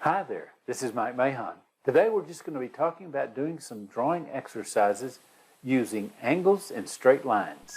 Hi there, this is Mike Mahon. Today we're just going to be talking about doing some drawing exercises using angles and straight lines.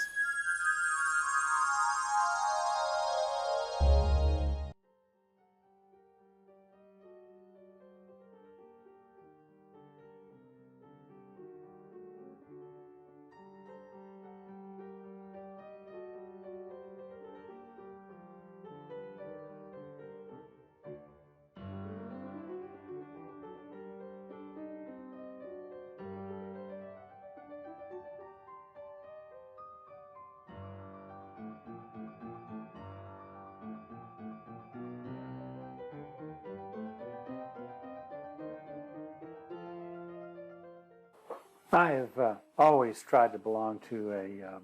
I have always tried to belong to a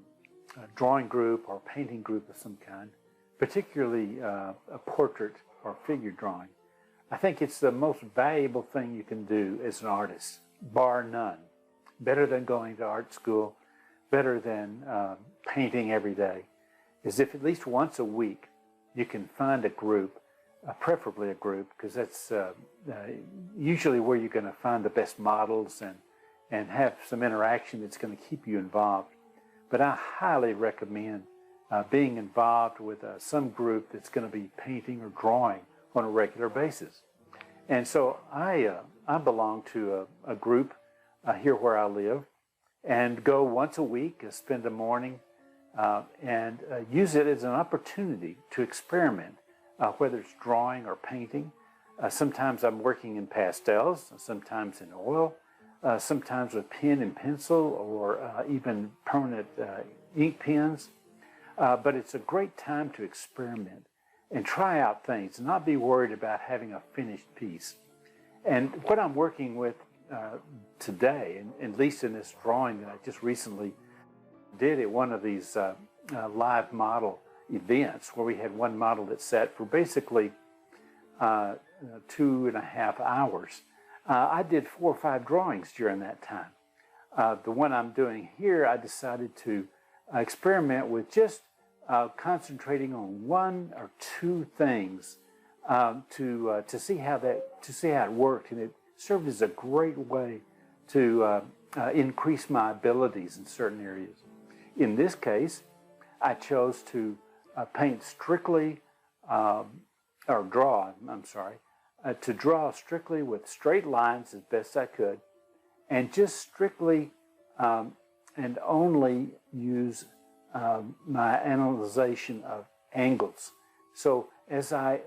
drawing group or painting group of some kind, particularly a portrait or figure drawing. I think it's the most valuable thing you can do as an artist, bar none. Better than going to art school, better than painting every day, is if at least once a week you can find a group, preferably a group, because that's usually where you're going to find the best models and have some interaction that's going to keep you involved. But I highly recommend being involved with some group that's going to be painting or drawing on a regular basis. And so I belong to a group here where I live and go once a week, spend a morning and use it as an opportunity to experiment, whether it's drawing or painting. Sometimes I'm working in pastels, sometimes in oil, sometimes with pen and pencil or even permanent ink pens. But it's a great time to experiment and try out things and not be worried about having a finished piece. And what I'm working with today, and at least in this drawing that I just recently did at one of these live model events where we had one model that sat for basically 2.5 hours. I did 4 or 5 drawings during that time. The one I'm doing here, I decided to experiment with just concentrating on 1 or 2 things to see how it worked, and it served as a great way to increase my abilities in certain areas. In this case, I chose to paint strictly, or draw, I'm sorry, to draw strictly with straight lines as best I could, and just strictly and only use my analyzation of angles. So as I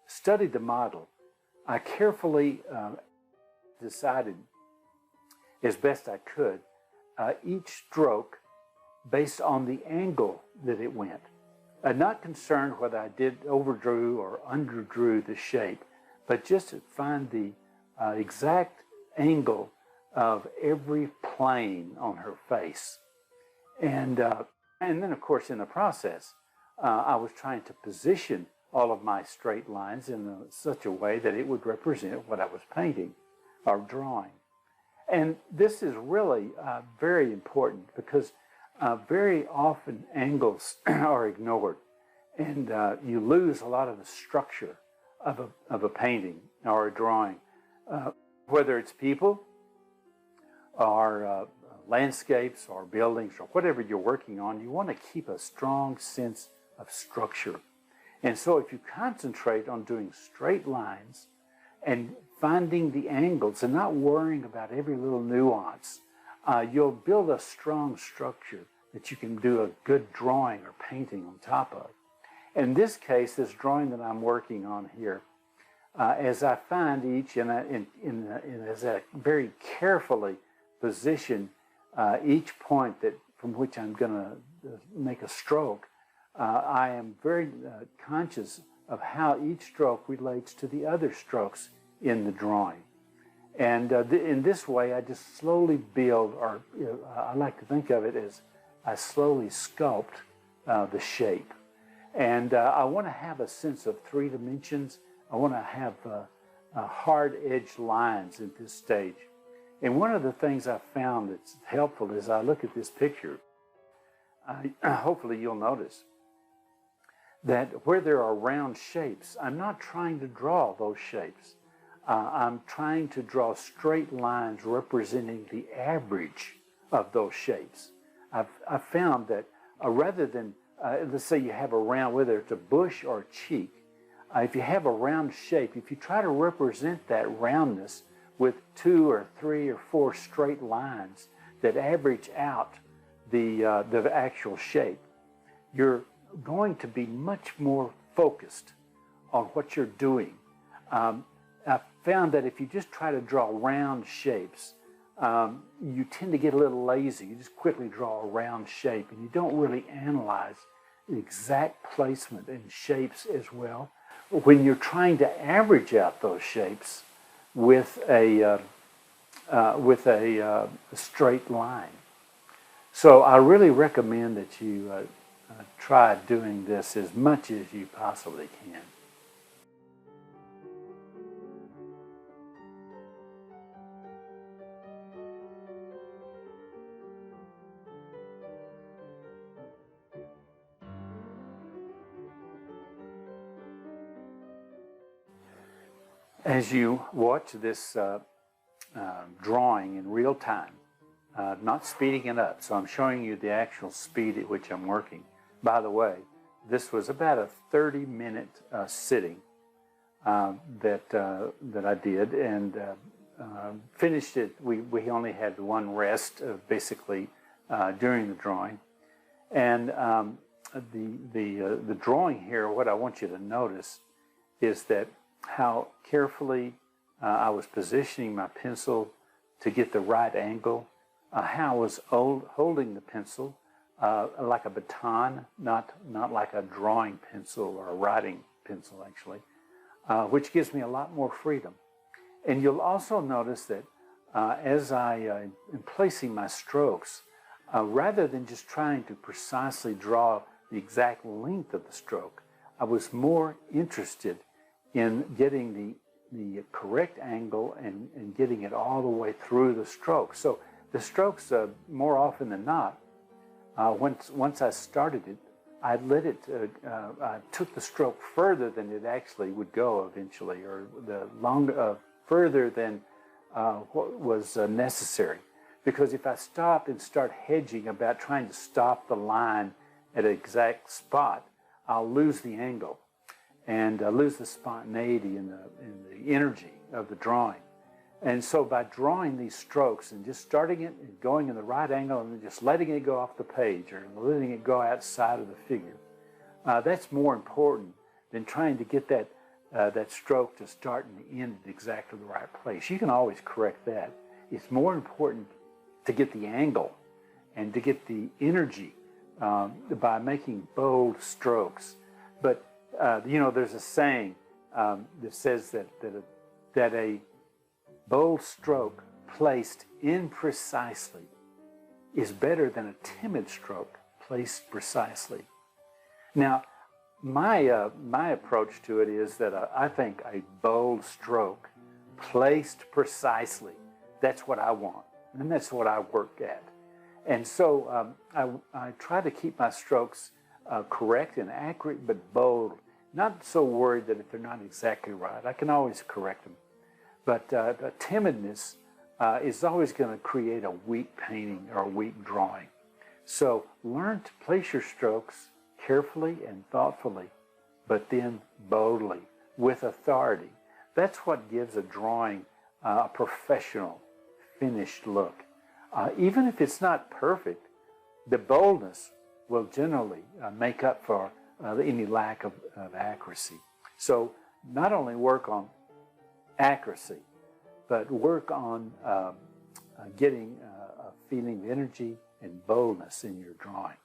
studied the model, I carefully decided as best I could each stroke based on the angle that it went. Not concerned whether I overdrew or underdrew the shape, but just to find the exact angle of every plane on her face. And then, of course, in the process, I was trying to position all of my straight lines in such a way that it would represent what I was painting or drawing. And this is really very important because very often angles are ignored, and you lose a lot of the structure of a painting or a drawing. Whether it's people or landscapes or buildings or whatever you're working on, you want to keep a strong sense of structure. And so if you concentrate on doing straight lines and finding the angles and not worrying about every little nuance, you'll build a strong structure that you can do a good drawing or painting on top of. In this case, this drawing that I'm working on here, as I find each, and as I very carefully position each point from which I'm going to make a stroke, I am very conscious of how each stroke relates to the other strokes in the drawing. And in this way, I just slowly build, or I like to think of it as I slowly sculpt the shape. And I want to have a sense of 3 dimensions. I want to have hard-edged lines at this stage. And one of the things I found that's helpful is I look at this picture. Hopefully you'll notice that where there are round shapes, I'm not trying to draw those shapes. I'm trying to draw straight lines representing the average of those shapes. I've found that rather than, let's say you have a round, whether it's a bush or a cheek, if you have a round shape, if you try to represent that roundness with 2 or 3 or 4 straight lines that average out the actual shape, you're going to be much more focused on what you're doing. I found that if you just try to draw round shapes, you tend to get a little lazy. You just quickly draw a round shape, and you don't really analyze the exact placement and shapes as well. When you're trying to average out those shapes with a straight line. So I really recommend that you try doing this as much as you possibly can. As you watch this drawing in real time, not speeding it up, so I'm showing you the actual speed at which I'm working. By the way, this was about a 30-minute sitting that I did, and finished it. We only had one rest, basically, during the drawing. And the drawing here, what I want you to notice is that how carefully I was positioning my pencil to get the right angle, how I was holding the pencil like a baton, not like a drawing pencil or a writing pencil, actually, which gives me a lot more freedom. And you'll also notice that as I am placing my strokes, rather than just trying to precisely draw the exact length of the stroke, I was more interested in getting the correct angle and getting it all the way through the stroke. So the strokes, more often than not, once I started it, I let it, I took the stroke further than it actually would go eventually, or further than what was necessary. Because if I stop and start hedging about trying to stop the line at an exact spot, I'll lose the angle and lose the spontaneity and the energy of the drawing. And so by drawing these strokes and just starting it and going in the right angle and then just letting it go off the page or letting it go outside of the figure, that's more important than trying to get that stroke to start and end at exactly the right place. You can always correct that. It's more important to get the angle and to get the energy by making bold strokes. But there's a saying that says that a bold stroke placed imprecisely is better than a timid stroke placed precisely. Now, my approach to it is that I think a bold stroke placed precisely, that's what I want, and that's what I work at. And so I try to keep my strokes correct and accurate, but bold. Not so worried that if they're not exactly right, I can always correct them. But timidness is always going to create a weak painting or a weak drawing. So learn to place your strokes carefully and thoughtfully, but then boldly, with authority. That's what gives a drawing a professional, finished look. Even if it's not perfect, the boldness will generally make up for any lack of accuracy. So not only work on accuracy, but work on getting a feeling of energy and boldness in your drawing.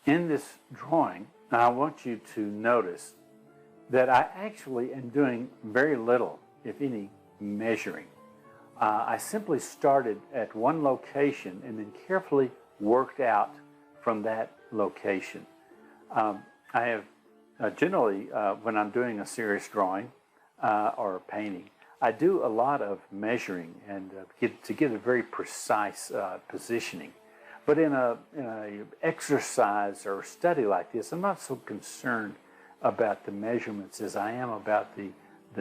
In this drawing, I want you to notice that I actually am doing very little, if any, measuring. I simply started at one location and then carefully worked out from that location. I have generally, when I'm doing a serious drawing or painting, I do a lot of measuring and to get a very precise positioning. But in a exercise or study like this, I'm not so concerned about the measurements as I am about the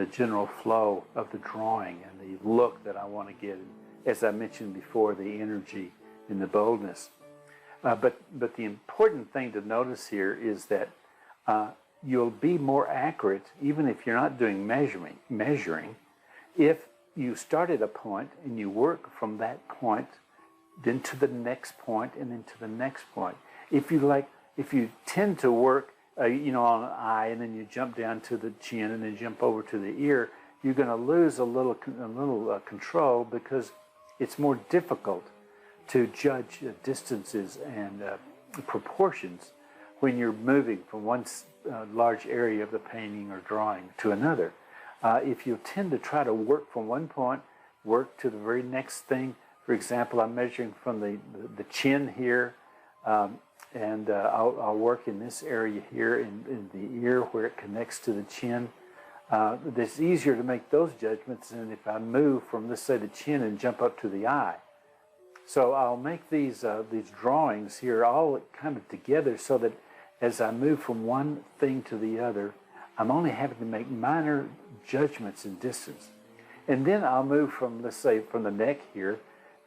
general flow of the drawing and the look that I want to get. As I mentioned before, the energy and the boldness. But the important thing to notice here is that you'll be more accurate, even if you're not doing measuring, if you start at a point and you work from that point, then to the next point, and then to the next point. If you tend to work, on an eye, and then you jump down to the chin, and then jump over to the ear, you're going to lose a little control, because it's more difficult to judge distances and proportions when you're moving from one large area of the painting or drawing to another. If you tend to try to work from one point, work to the very next thing. For example, I'm measuring from the chin here, and I'll work in this area here in the ear where it connects to the chin. It's easier to make those judgments than if I move from, let's say, the chin and jump up to the eye. So I'll make these drawings here all kind of together, so that as I move from one thing to the other, I'm only having to make minor judgments in distance. And then I'll move from, let's say, from the neck here,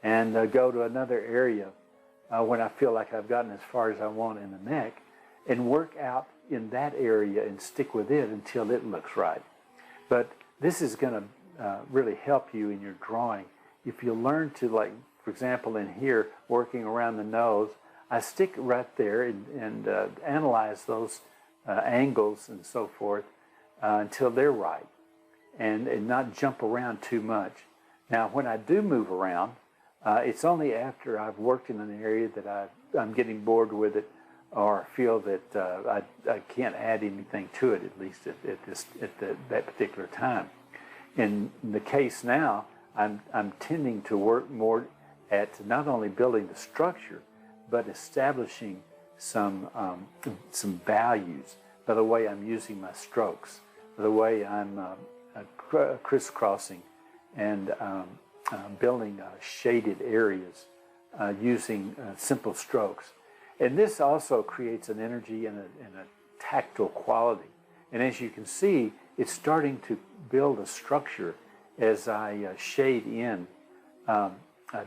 and go to another area when I feel like I've gotten as far as I want in the neck, and work out in that area and stick with it until it looks right. But this is going to really help you in your drawing. If you learn to, like, for example, in here, working around the nose, I stick right there and analyze those angles and so forth until they're right, and not jump around too much. Now, when I do move around, it's only after I've worked in an area that I'm getting bored with it, or feel that I can't add anything to it, at least at that particular time. In the case now, I'm tending to work more at not only building the structure, but establishing some values by the way I'm using my strokes, by the way I'm crisscrossing and building shaded areas using simple strokes. And this also creates an energy and a tactile quality. And as you can see, it's starting to build a structure as I shade in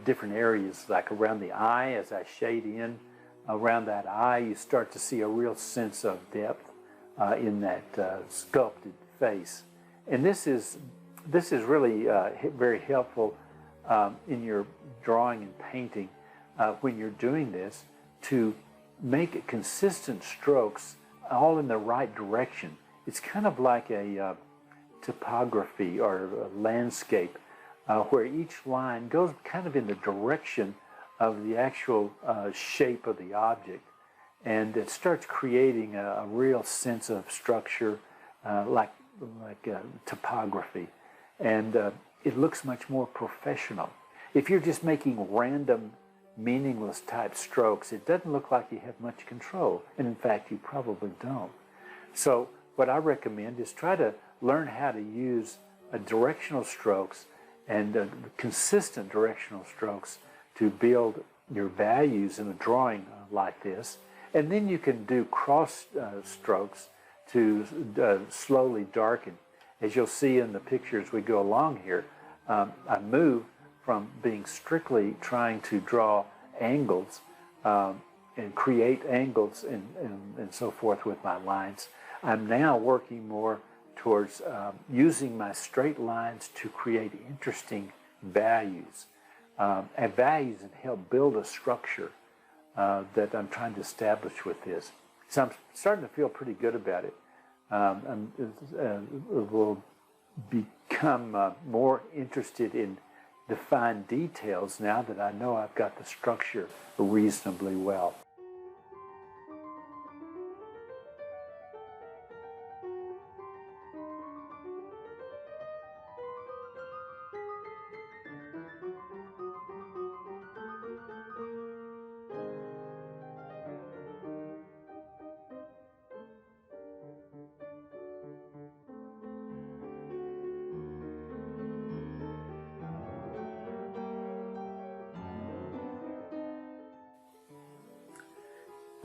different areas, like around the eye. As I shade in around that eye, you start to see a real sense of depth in that sculpted face. And this is really very helpful in your drawing and painting when you're doing this, to make consistent strokes all in the right direction. It's kind of like a topography or a landscape where each line goes kind of in the direction of the actual shape of the object, and it starts creating a real sense of structure, like topography, and it looks much more professional. If you're just making random, meaningless type strokes, it doesn't look like you have much control, and in fact you probably don't. So what I recommend is try to learn how to use directional strokes and consistent directional strokes to build your values in a drawing like this. And then you can do cross strokes to slowly darken. As you'll see in the picture as we go along here, I move from being strictly trying to draw angles and create angles and so forth with my lines. I'm now working more towards using my straight lines to create interesting values, and help build a structure that I'm trying to establish with this. So I'm starting to feel pretty good about it. Will become more interested in the fine details now that I know I've got the structure reasonably well.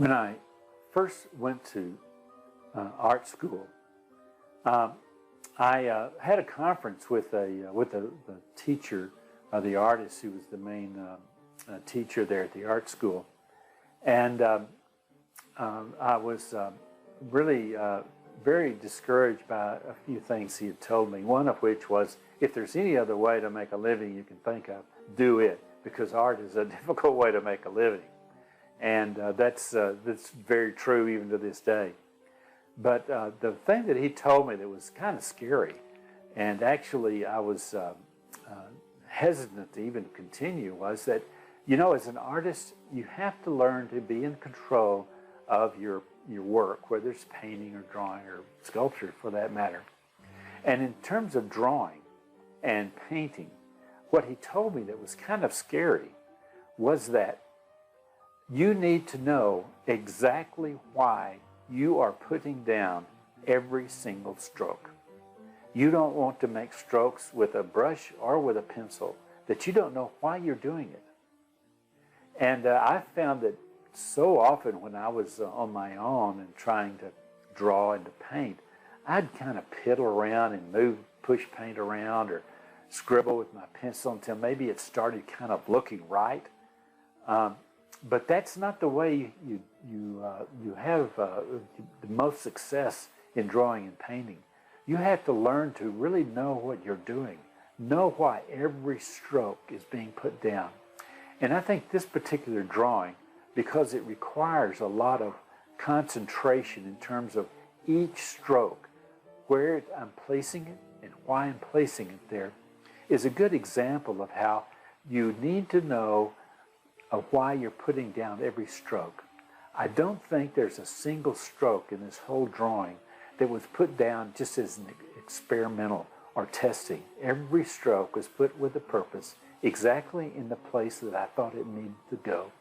When I first went to art school, I had a conference with the teacher, the artist who was the main teacher there at the art school, and I was really very discouraged by a few things he had told me. One of which was, if there's any other way to make a living you can think of, do it, because art is a difficult way to make a living. And that's very true even to this day. But the thing that he told me that was kind of scary, and actually I was hesitant to even continue, was that, you know, as an artist, you have to learn to be in control of your work, whether it's painting or drawing or sculpture for that matter. And in terms of drawing and painting, what he told me that was kind of scary was that you need to know exactly why you are putting down every single stroke. You don't want to make strokes with a brush or with a pencil that you don't know why you're doing it. And I found that so often when I was on my own and trying to draw and to paint, I'd kind of piddle around and push paint around or scribble with my pencil until maybe it started kind of looking right. But that's not the way you have the most success in drawing and painting. You have to learn to really know what you're doing, know why every stroke is being put down. And I think this particular drawing, because it requires a lot of concentration in terms of each stroke, where I'm placing it and why I'm placing it there, is a good example of how you need to know why you're putting down every stroke. I don't think there's a single stroke in this whole drawing that was put down just as an experimental or testing. Every stroke was put with a purpose, exactly in the place that I thought it needed to go.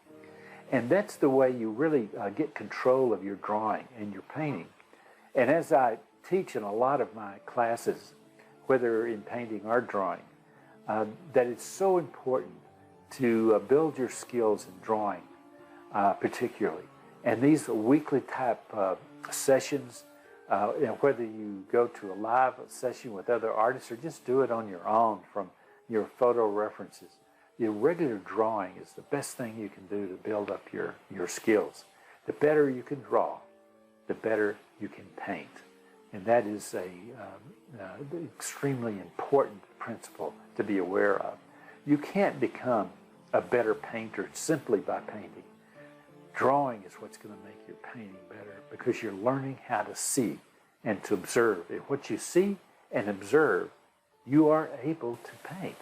And that's the way you really get control of your drawing and your painting. And as I teach in a lot of my classes, whether in painting or drawing, that it's so important to build your skills in drawing, particularly. And these weekly type sessions, whether you go to a live session with other artists or just do it on your own from your photo references, your regular drawing is the best thing you can do to build up your skills. The better you can draw, the better you can paint. And that is an extremely important principle to be aware of. You can't become a better painter simply by painting. Drawing is what's going to make your painting better, because you're learning how to see and to observe. And what you see and observe, you are able to paint.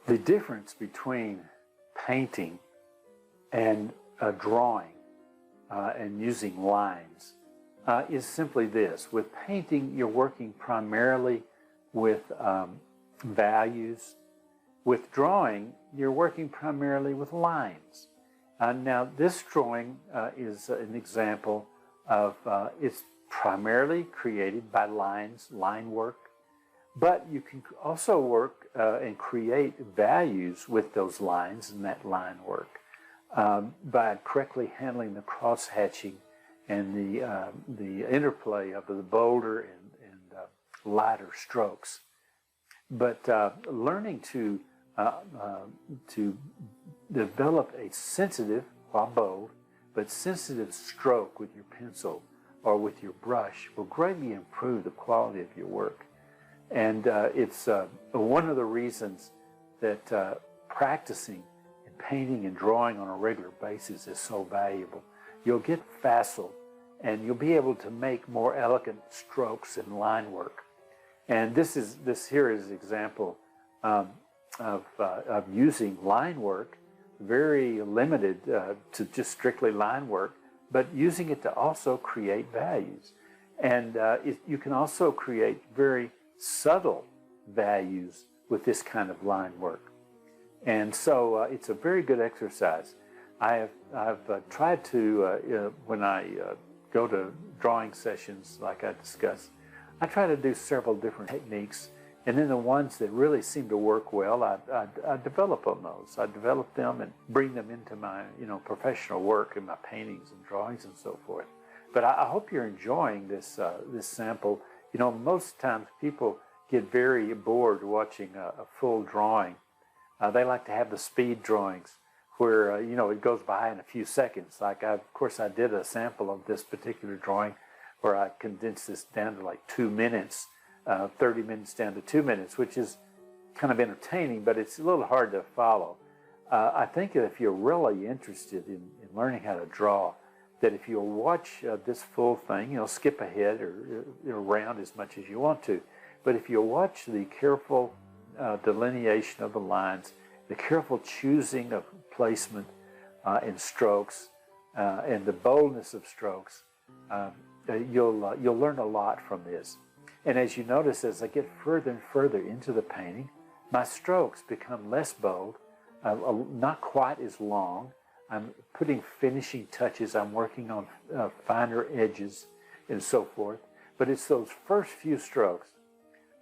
The difference between painting and drawing and using lines is simply this. With painting, you're working primarily with values. With drawing, you're working primarily with lines. Now, this drawing is an example of, it's primarily created by lines, line work. But you can also work and create values with those lines and that line work by correctly handling the cross-hatching and the interplay of the bolder and lighter strokes. But learning to develop a sensitive, while bold, but sensitive stroke with your pencil or with your brush will greatly improve the quality of your work. And it's one of the reasons that practicing and painting and drawing on a regular basis is so valuable. You'll get facile, and you'll be able to make more elegant strokes and line work. And this here is an example of using line work, very limited to just strictly line work, but using it to also create values. And you can also create very subtle values with this kind of line work. And so it's a very good exercise. I've tried to, when I go to drawing sessions like I discussed, I try to do several different techniques, and then the ones that really seem to work well, I develop on those. I develop them and bring them into my professional work and my paintings and drawings and so forth. But I hope you're enjoying this sample. Most times people get very bored watching a full drawing. They like to have the speed drawings where it goes by in a few seconds. Like of course I did a sample of this particular drawing where I condensed this down to like 2 minutes, 30 minutes down to 2 minutes, which is kind of entertaining, but it's a little hard to follow. I think that if you're really interested in learning how to draw, that if you'll watch this full thing, skip ahead or around as much as you want to, but if you'll watch the careful delineation of the lines, the careful choosing of placement and strokes, and the boldness of strokes, you'll learn a lot from this. And as you notice, as I get further and further into the painting, my strokes become less bold, not quite as long. I'm putting finishing touches. I'm working on finer edges and so forth. But it's those first few strokes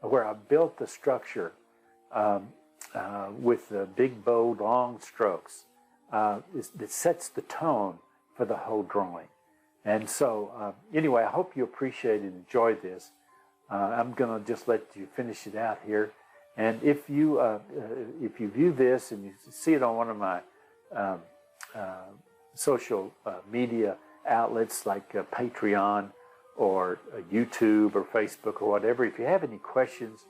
where I built the structure with the big, bold, long strokes that sets the tone for the whole drawing. And so, anyway, I hope you appreciate and enjoy this. I'm going to just let you finish it out here. And if you view this and you see it on one of my social media outlets like Patreon or YouTube or Facebook or whatever, if you have any questions,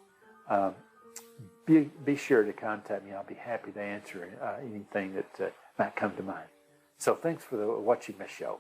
be sure to contact me. I'll be happy to answer anything that might come to mind. So thanks for watching my show.